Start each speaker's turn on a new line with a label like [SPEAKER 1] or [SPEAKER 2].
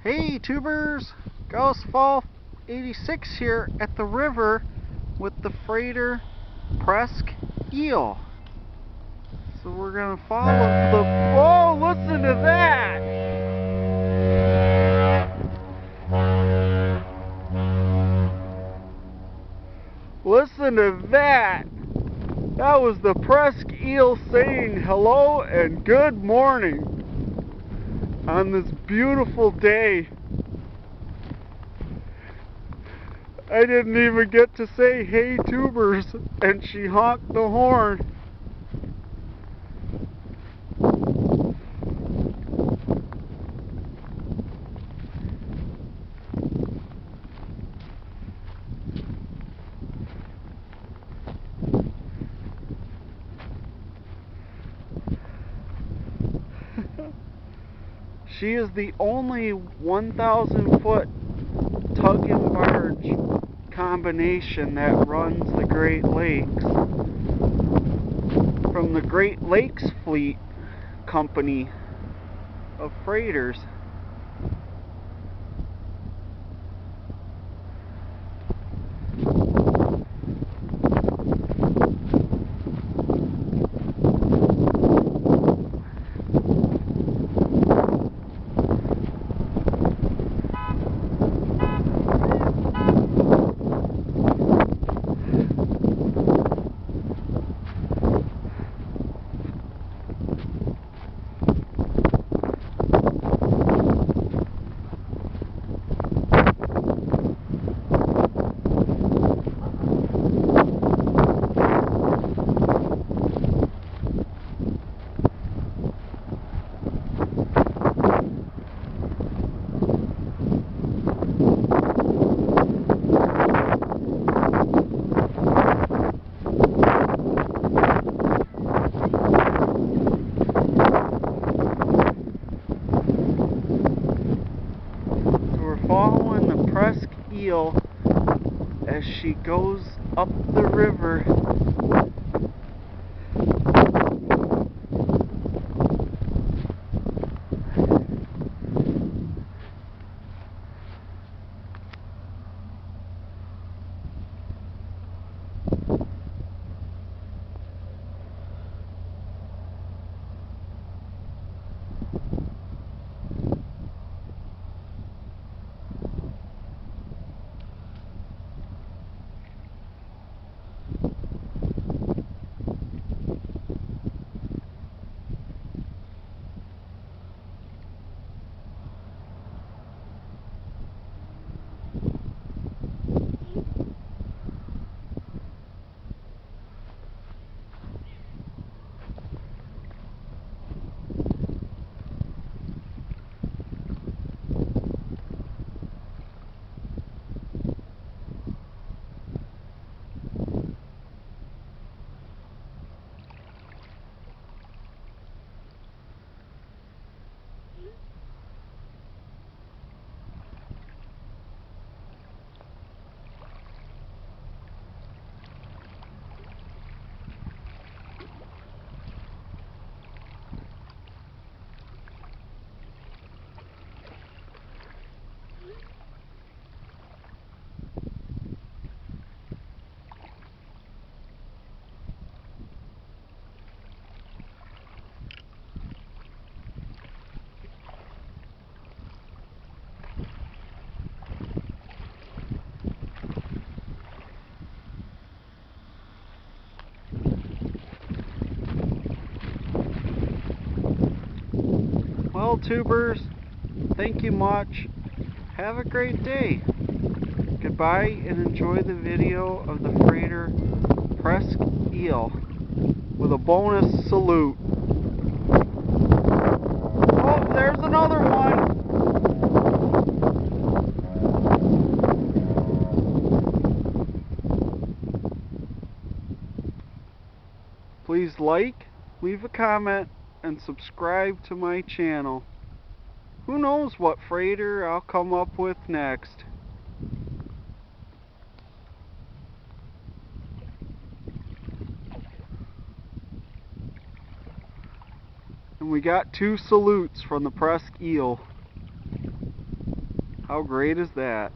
[SPEAKER 1] Hey tubers, Gauss Fall 86 here at the river with the freighter Presque eel. So we're gonna follow the... Whoa, listen to that! Listen to that! That was the Presque eel saying hello and good morning on this beautiful day. I didn't even get to say hey tubers and she honked the horn. She is the only 1,000 foot tug and barge combination that runs the Great Lakes from the Great Lakes Fleet Company of freighters. Following the Presque eel as she goes up the river. Well, tubers, thank you much. Have a great day. Goodbye and enjoy the video of the freighter Presque eel with a bonus salute. Oh, there's another one. Please like, leave a comment, and subscribe to my channel. Who knows what freighter I'll come up with next. And we got 2 salutes from the Presque eel. How great is that?